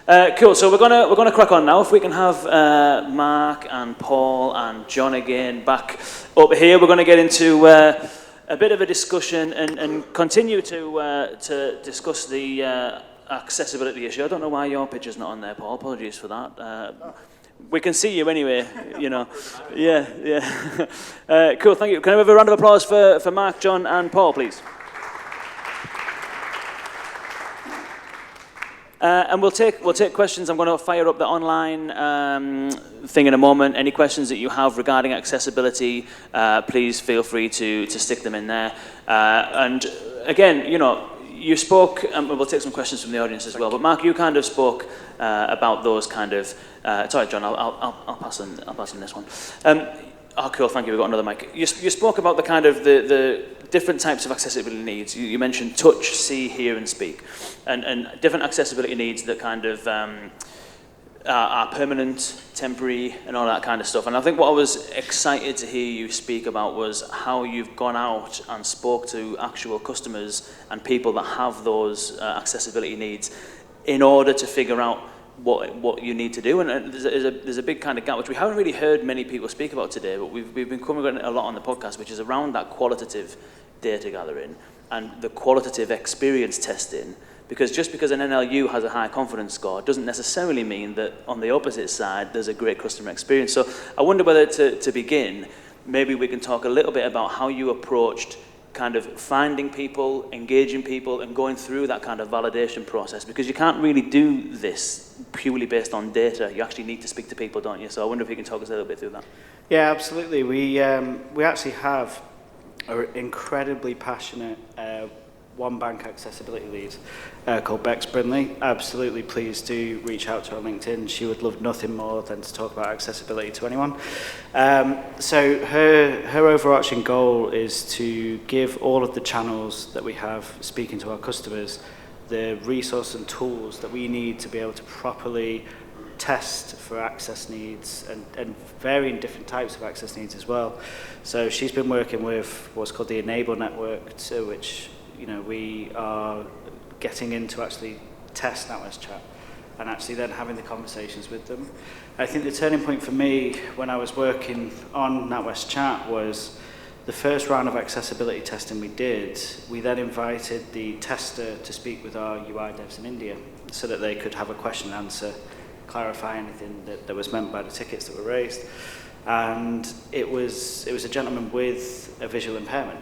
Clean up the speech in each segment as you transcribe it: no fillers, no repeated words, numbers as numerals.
Cool. So we're gonna crack on now. If we can have Mark and Paul and John again back up here, we're going to get into a bit of a discussion and continue to discuss the accessibility issue. I don't know why your picture's not on there, Paul. Apologies for that. We can see you anyway, you know. Yeah. Cool. Thank you. Can I have a round of applause for Mark, John, and Paul, please? And we'll take questions. I'm going to fire up the online thing in a moment. Any questions that you have regarding accessibility, please feel free to stick them in there. And again, you know, you spoke, and we'll take some questions from the audience as well. But Mark, you kind of spoke about those kind of. Sorry, John, I'll pass on this one. Cool. Thank you. We've got another mic. You spoke about the kind of the different types of accessibility needs. You mentioned touch, see, hear, and speak, and different accessibility needs that kind of are permanent, temporary, and all that kind of stuff. And I think what I was excited to hear you speak about was how you've gone out and spoke to actual customers and people that have those accessibility needs in order to figure out what you need to do. And there's a big kind of gap, which we haven't really heard many people speak about today, but we've been coming on a lot on the podcast, which is around that qualitative data gathering and the qualitative experience testing. Because just because an NLU has a high confidence score doesn't necessarily mean that on the opposite side there's a great customer experience. So I wonder whether to begin, maybe we can talk a little bit about how you approached kind of finding people, engaging people, and going through that kind of validation process, because you can't really do this purely based on data. You actually need to speak to people, don't you? So I wonder if you can talk us a little bit through that. Yeah, absolutely. We actually have an incredibly passionate one bank accessibility lead called Bex Brindley. Absolutely, please do reach out to her on LinkedIn. She would love nothing more than to talk about accessibility to anyone. So her overarching goal is to give all of the channels that we have speaking to our customers the resource and tools that we need to be able to properly test for access needs and varying different types of access needs as well. So she's been working with what's called the Enable Network, to which, you know, we are getting in to actually test NatWest Chat and actually then having the conversations with them. I think the turning point for me when I was working on NatWest Chat was the first round of accessibility testing we did. We then invited the tester to speak with our UI devs in India so that they could have a question and answer, clarify anything that was meant by the tickets that were raised. And it was a gentleman with a visual impairment.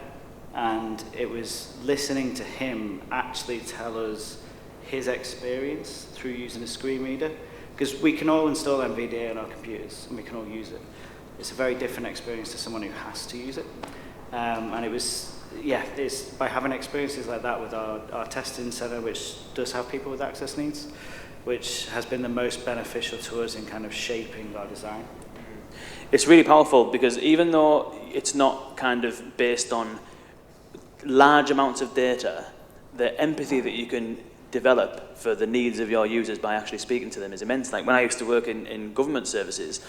And it was listening to him actually tell us his experience through using a screen reader, because we can all install NVDA on our computers and we can all use it. It's a very different experience to someone who has to use it. And it was, it's by having experiences like that with our testing center, which does have people with access needs, which has been the most beneficial to us in kind of shaping our design. It's really powerful, because even though it's not kind of based on large amounts of data, the empathy that you can develop for the needs of your users by actually speaking to them is immense. Like when I used to work in government services,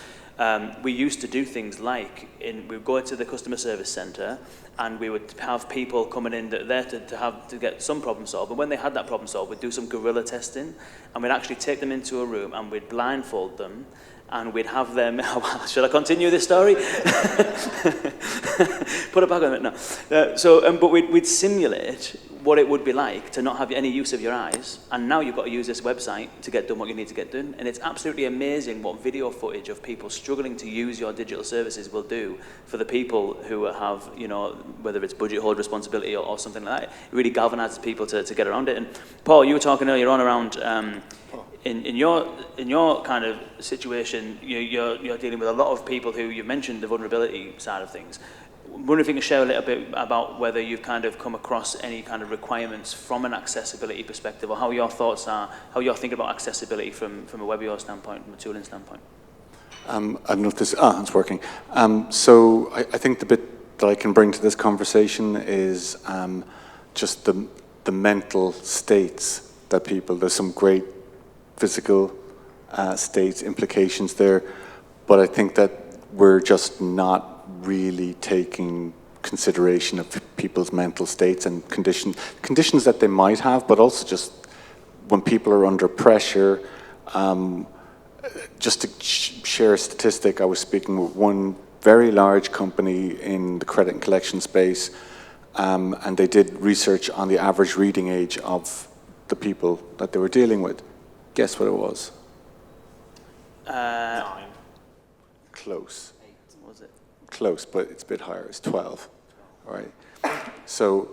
we used to do things like, we'd go to the customer service centre and we would have people coming in that there to get some problem solved. And when they had that problem solved, we'd do some guerrilla testing, and we'd actually take them into a room and we'd blindfold them, and we'd have them. Should I continue this story? Put it back on it now. But we'd simulate what it would be like to not have any use of your eyes, and now you've got to use this website to get done what you need to get done. And it's absolutely amazing what video footage of people struggling to use your digital services will do for the people who have, you know, whether it's budget hold responsibility or something like that. It really galvanizes people to get around it. And Paul, you were talking earlier on around in your kind of situation, you're dealing with a lot of people who, you've mentioned the vulnerability side of things. I wonder if you can share a little bit about whether you've kind of come across any kind of requirements from an accessibility perspective, or how your thoughts are, how you're thinking about accessibility from a WebEO standpoint, from a tooling standpoint. I don't know if this, it's working. So I think the bit that I can bring to this conversation is just the mental states that people, there's some great physical states, implications there, but I think that we're just not really taking consideration of people's mental states and conditions that they might have, but also just when people are under pressure Just to share a statistic, I was speaking with one very large company in the credit and collection space, and they did research on the average reading age of the people that they were dealing with. Guess what it was? 9. Close. 8, was it? Close, but it's a bit higher. It's 12. All right. So,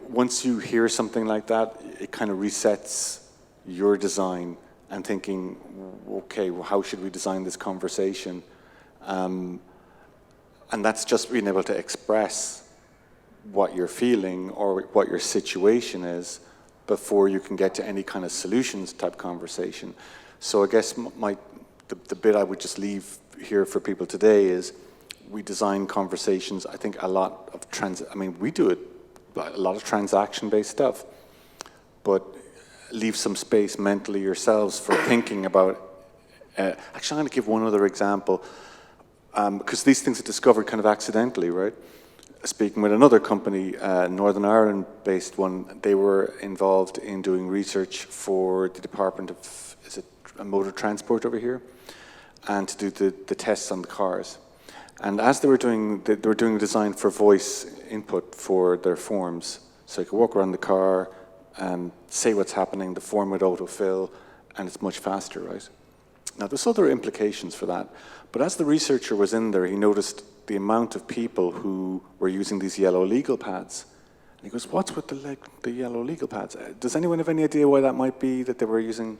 once you hear something like that, it kind of resets your design and thinking, okay, well, how should we design this conversation? And that's just being able to express what you're feeling or what your situation is before you can get to any kind of solutions type conversation. So I guess the bit I would just leave here for people today is we design conversations. I think a lot of we do it, a lot of transaction-based stuff, but leave some space mentally yourselves for thinking about. Actually, I'm going to give one other example, because these things are discovered kind of accidentally, right? Speaking with another company, Northern Ireland-based one, they were involved in doing research for the Department of, is it Motor Transport over here, and to do the tests on the cars. And as they were doing a design for voice input for their forms, so you could walk around the car and say what's happening, the form would autofill, and it's much faster, right? Now, there's other implications for that, but as the researcher was in there, he noticed the amount of people who were using these yellow legal pads. And he goes, what's with the yellow legal pads? Does anyone have any idea why that might be, that they were using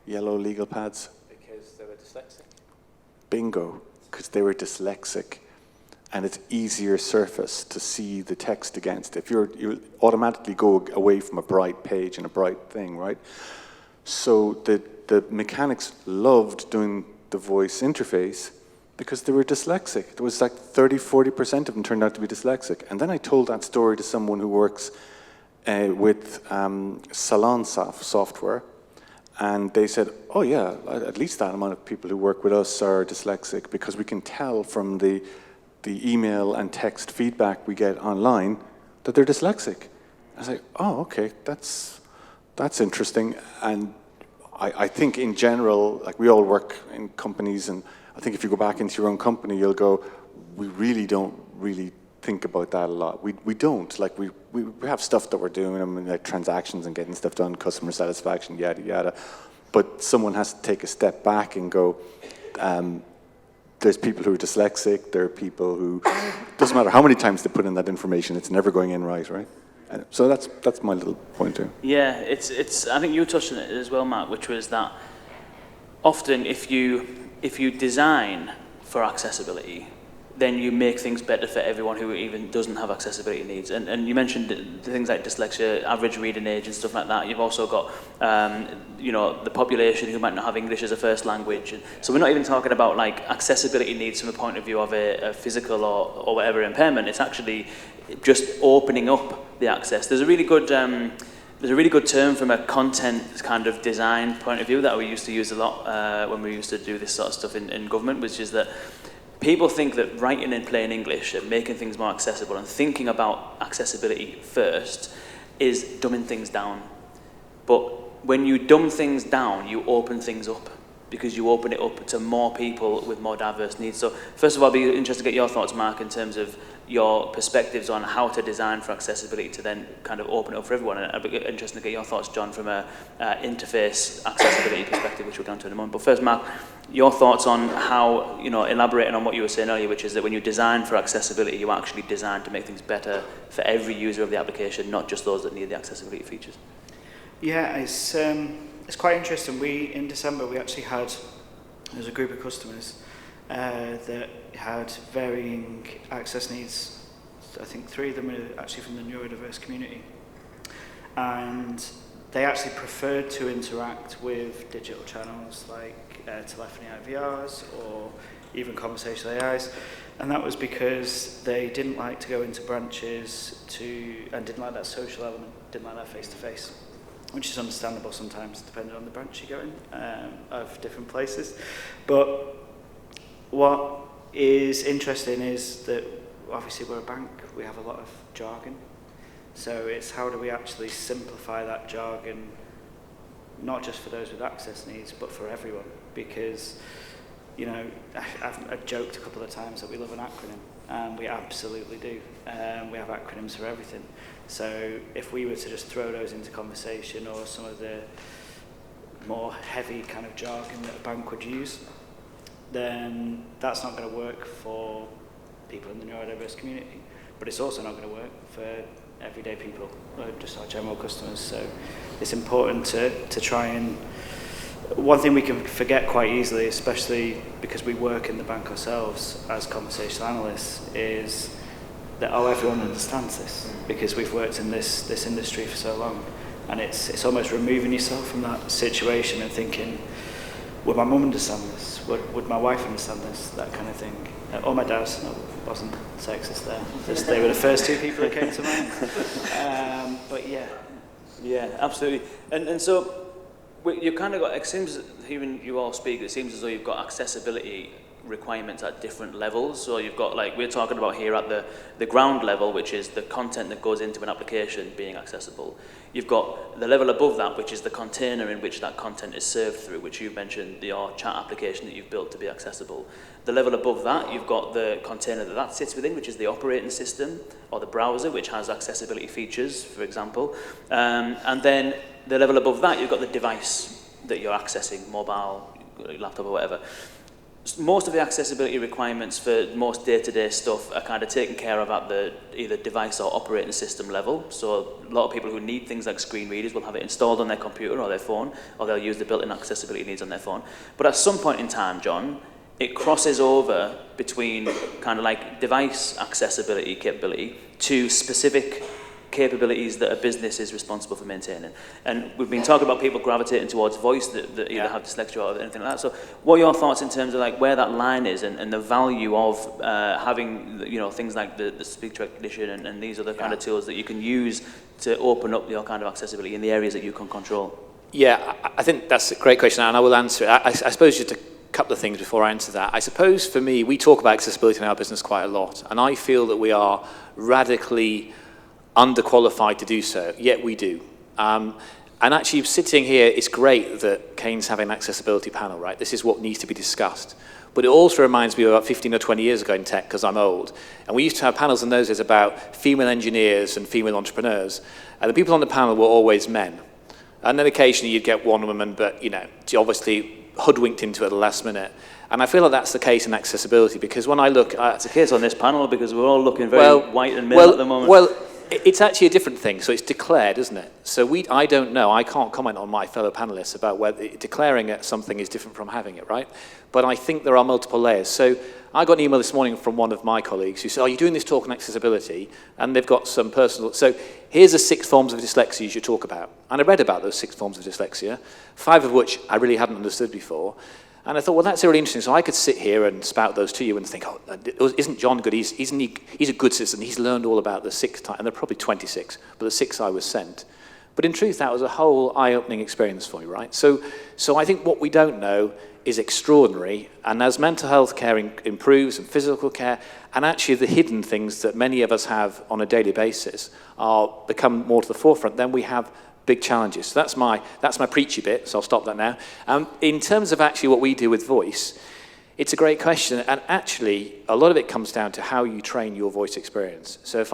yellow legal pads? Because they were dyslexic. Bingo, because they were dyslexic. And it's easier surface to see the text against. If you automatically go away from a bright page and a bright thing, right? So the mechanics loved doing the voice interface because they were dyslexic. There was like 30-40% of them turned out to be dyslexic. And then I told that story to someone who works with Salon software, and they said, oh yeah, at least that amount of people who work with us are dyslexic, because we can tell from the email and text feedback we get online that they're dyslexic. I was like, oh, okay, that's interesting. And I think in general, like, we all work in companies, and I think if you go back into your own company, you'll go, we really don't really think about that a lot. We don't. Like, we have stuff that we're doing, I mean, like transactions and getting stuff done, customer satisfaction, yada, yada. But someone has to take a step back and go, there's people who are dyslexic, there are people who, doesn't matter how many times they put in that information, it's never going in right? So that's my little point too. Yeah, it's. I think you touched on it as well, Mark, which was that often if you design for accessibility, then you make things better for everyone who even doesn't have accessibility needs. And you mentioned the things like dyslexia, average reading age and stuff like that. You've also got, the population who might not have English as a first language. And so we're not even talking about like accessibility needs from the point of view of a physical or whatever impairment. It's actually just opening up the access. There's a really good term from a content kind of design point of view that we used to use a lot when we used to do this sort of stuff in government, which is that people think that writing in plain English and making things more accessible and thinking about accessibility first is dumbing things down. But when you dumb things down, you open things up, because you open it up to more people with more diverse needs. So first of all, I'd be interested to get your thoughts, Mark, in terms of your perspectives on how to design for accessibility to then kind of open it up for everyone. And I'd be interested to get your thoughts, John, from a interface accessibility perspective, which we'll come to in a moment. But first, Mark, your thoughts on how, elaborating on what you were saying earlier, which is that when you design for accessibility, you actually design to make things better for every user of the application, not just those that need the accessibility features. Yeah, it's quite interesting. In December, we actually there was a group of customers that had varying access needs. I think 3 of them are actually from the neurodiverse community. And they actually preferred to interact with digital channels like telephony IVRs or even conversational AIs. And that was because they didn't like to go into branches and didn't like that social element, didn't like that face-to-face, which is understandable sometimes, depending on the branch you go in of different places. But what is interesting is that obviously we're a bank, we have a lot of jargon. So it's how do we actually simplify that jargon not just for those with access needs, but for everyone. Because, you know, I've joked a couple of times that we love an acronym, and we absolutely do. We have acronyms for everything. So if we were to just throw those into conversation, or some of the more heavy kind of jargon that a bank would use, then that's not going to work for people in the neurodiverse community. But it's also not going to work for everyday people, or just our general customers. So it's important to try and... One thing we can forget quite easily, especially because we work in the bank ourselves as conversational analysts, is that, oh, everyone understands this, because we've worked in this industry for so long. And it's almost removing yourself from that situation and thinking, would my mum understand this? Would my wife understand this? That kind of thing. Or my dad. No, wasn't sexist there. Just, they were the first two people that came to mind. But yeah. Yeah, absolutely. And so you kind of got, it seems, hearing you all speak, it seems as though you've got accessibility requirements at different levels. So you've got, like, we're talking about here at the ground level, which is the content that goes into an application being accessible. You've got the level above that, which is the container in which that content is served through, which you mentioned, your chat application that you've built to be accessible. The level above that, you've got the container that sits within, which is the operating system, or the browser, which has accessibility features, for example. And then the level above that, you've got the device that you're accessing, mobile, laptop, or whatever. Most of the accessibility requirements for most day-to-day stuff are kind of taken care of at the either device or operating system level. So a lot of people who need things like screen readers will have it installed on their computer or their phone, or they'll use the built-in accessibility needs on their phone. But at some point in time, John, it crosses over between kind of like device accessibility capability to specific capabilities that a business is responsible for maintaining. And we've been talking about people gravitating towards voice that either have dyslexia or anything like that. So what are your thoughts in terms of like where that line is and the value of having, you know, things like the speech recognition and these other kind of tools that you can use to open up your kind of accessibility in the areas that you can control? Yeah, I think that's a great question, and I will answer it. I suppose just a couple of things before I answer that. I suppose for me, we talk about accessibility in our business quite a lot, and I feel that we are radically underqualified to do so, yet we do. And actually sitting here, it's great that Kane's having an accessibility panel, right? This is what needs to be discussed. But it also reminds me of about 15 or 20 years ago in tech, because I'm old. And we used to have panels in those days about female engineers and female entrepreneurs. And the people on the panel were always men. And then occasionally you'd get one woman, but, you know, she obviously hoodwinked into it at the last minute. And I feel like that's the case in accessibility, because when I look at... It's the case on this panel, because we're all looking very white and male at the moment. Well, it's actually a different thing, so it's declared, isn't it? So I don't know, I can't comment on my fellow panelists about whether declaring something is different from having it, right? But I think there are multiple layers. So I got an email this morning from one of my colleagues who said, are you doing this talk on accessibility? And they've got some personal... So here's the 6 forms of dyslexia you should talk about. And I read about those 6 forms of dyslexia, 5 of which I really hadn't understood before. And I thought, well, that's really interesting. So I could sit here and spout those to you and think, oh, isn't John good? He's a good citizen. He's learned all about the 6 times, and there are probably 26, but the 6 I was sent. But in truth, that was a whole eye-opening experience for me, right? So I think what we don't know is extraordinary. And as mental health care improves and physical care, and actually the hidden things that many of us have on a daily basis become more to the forefront, then we have big challenges. So that's my preachy bit, so I'll stop that now. In terms of actually what we do with voice, it's a great question, and actually a lot of it comes down to how you train your voice experience. So if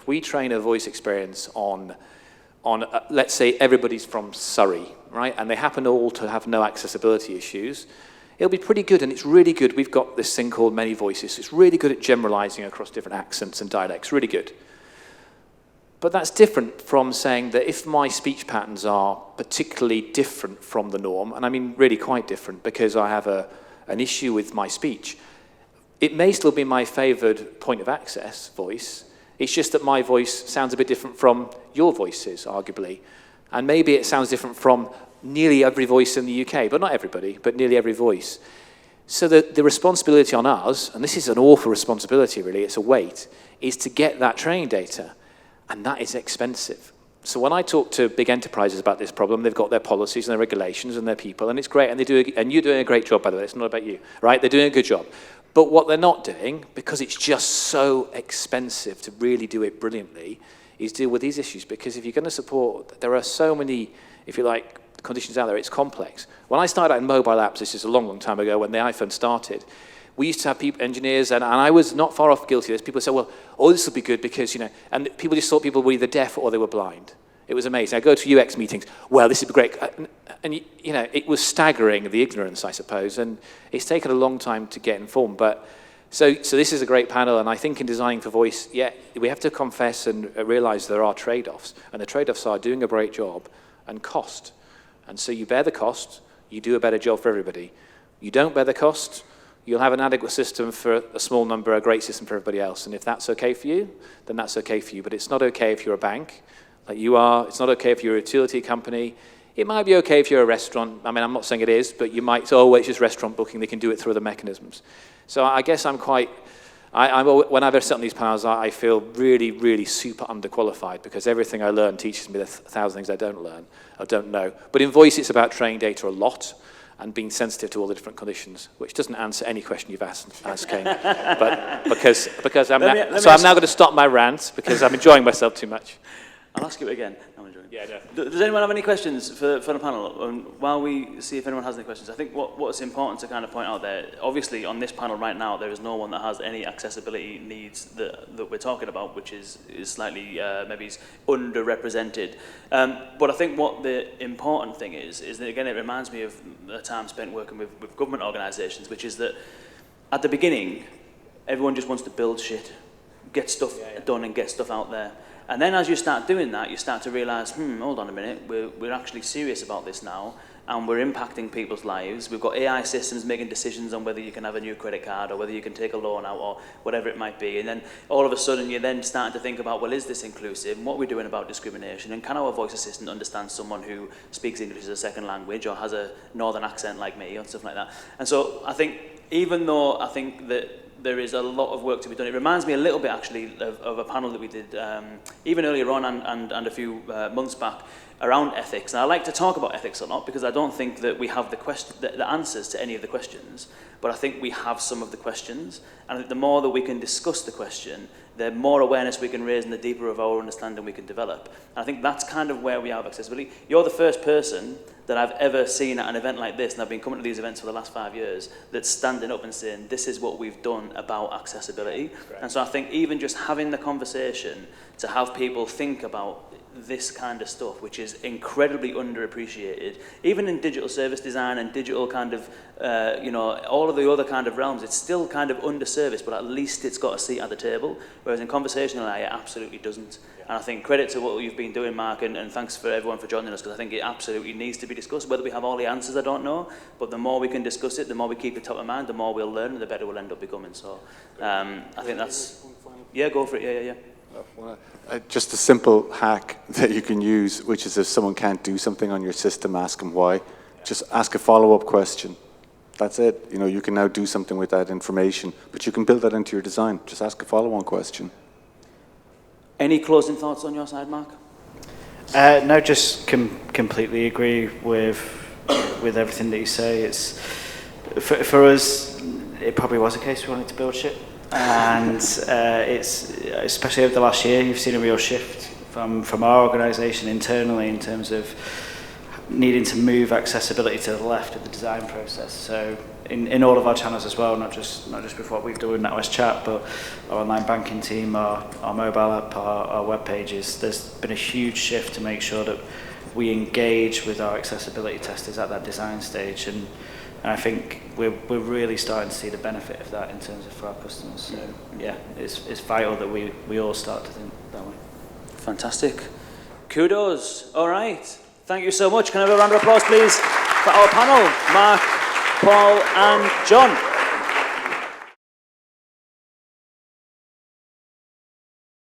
we train a voice experience on let's say everybody's from Surrey, right, and they happen all to have no accessibility issues, it'll be pretty good, and it's really good. We've got this thing called Many Voices. It's really good at generalizing across different accents and dialects, really good. But that's different from saying that if my speech patterns are particularly different from the norm, and I mean really quite different because I have an issue with my speech, it may still be my favoured point of access voice. It's just that my voice sounds a bit different from your voices, arguably. And maybe it sounds different from nearly every voice in the UK, but not everybody, but nearly every voice. So the responsibility on us, and this is an awful responsibility really, it's a weight, is to get that training data. And that is expensive. So when I talk to big enterprises about this problem, they've got their policies and their regulations and their people, and it's great, and you're doing a great job, by the way, it's not about you, right? They're doing a good job. But what they're not doing, because it's just so expensive to really do it brilliantly, is deal with these issues. Because if you're going to support, there are so many, if you like, conditions out there, it's complex. When I started out in mobile apps, this is a long, long time ago, when the iPhone started, we used to have people, engineers, and I was not far off guilty of this. People said, well, oh, this will be good because, and people just thought people were either deaf or they were blind. It was amazing. I go to UX meetings, well, this would be great. And it was staggering, the ignorance, I suppose, and it's taken a long time to get informed. But so this is a great panel, and I think in designing for voice, yeah, we have to confess and realize there are trade-offs, and the trade-offs are doing a great job and cost. And so you bear the cost, you do a better job for everybody. You don't bear the cost, you'll have an adequate system for a small number, a great system for everybody else. And if that's okay for you, then that's okay for you. But it's not okay if you're a bank, like you are. It's not okay if you're a utility company. It might be okay if you're a restaurant. I mean, I'm not saying it is, but you might say, oh, well, it's just restaurant booking. They can do it through other mechanisms. So I guess I'm quite, whenever I sit on these panels, I feel really, really super underqualified because everything I learn teaches me the 1,000 things I don't learn or don't know. But in voice, it's about training data a lot and being sensitive to all the different conditions, which doesn't answer any question you've asked Kane. But because I'm now going to stop my rant because I'm enjoying myself too much. I'll ask you again. I'm enjoying it. Yeah, definitely. Does anyone have any questions for the panel? While we see if anyone has any questions, I think what's important to kind of point out there, obviously on this panel right now, there is no one that has any accessibility needs that we're talking about, which is slightly maybe underrepresented. But I think what the important thing is that, again, it reminds me of the time spent working with government organisations, which is that at the beginning, everyone just wants to build shit, get stuff done and get stuff out there. And then as you start doing that, you start to realise, hold on a minute, we're actually serious about this now, and we're impacting people's lives. We've got AI systems making decisions on whether you can have a new credit card or whether you can take a loan out or whatever it might be. And then all of a sudden you're then starting to think about, well, is this inclusive? And what are we doing about discrimination? And can our voice assistant understand someone who speaks English as a second language or has a northern accent like me or stuff like that? And so I think, even though I think that there is a lot of work to be done. It reminds me a little bit, actually, of a panel that we did even earlier on and a few months back around ethics. And I like to talk about ethics a lot because I don't think that we have the answers to any of the questions, but I think we have some of the questions. And I think the more that we can discuss the question, the more awareness we can raise and the deeper of our understanding we can develop. And I think that's kind of where we are with accessibility. You're the first person that I've ever seen at an event like this, and I've been coming to these events for the last 5 years, that's standing up and saying, this is what we've done about accessibility. And so I think even just having the conversation to have people think about this kind of stuff, which is incredibly underappreciated, even in digital service design and digital kind of, all of the other kind of realms, it's still kind of underserviced, but at least it's got a seat at the table, whereas in conversational AI, it absolutely doesn't. And I think credit to what you've been doing, Mark, and thanks for everyone for joining us, because I think it absolutely needs to be discussed. Whether we have all the answers, I don't know, but the more we can discuss it, the more we keep it top of mind, the more we'll learn, and the better we'll end up becoming. So I think that's... Yeah, go for it, yeah. Just a simple hack that you can use, which is if someone can't do something on your system, ask them why. Just ask a follow-up question. That's it. You can now do something with that information, but you can build that into your design. Just ask a follow-on question. Any closing thoughts on your side, Mark? No, just completely agree with everything that you say. It's for us, it probably was a case we wanted to build shit. And it's especially over the last year, you've seen a real shift from our organisation internally in terms of needing to move accessibility to the left of the design process. So in all of our channels as well, not just with what we've done with NatWest Chat, but our online banking team, our mobile app, our web pages, there's been a huge shift to make sure that we engage with our accessibility testers at that design stage. And I think we're really starting to see the benefit of that in terms of for our customers. So yeah, it's vital that we all start to think that way. Fantastic. Kudos. All right. Thank you so much. Can I have a round of applause, please, for our panel, Mark, Paul, and John.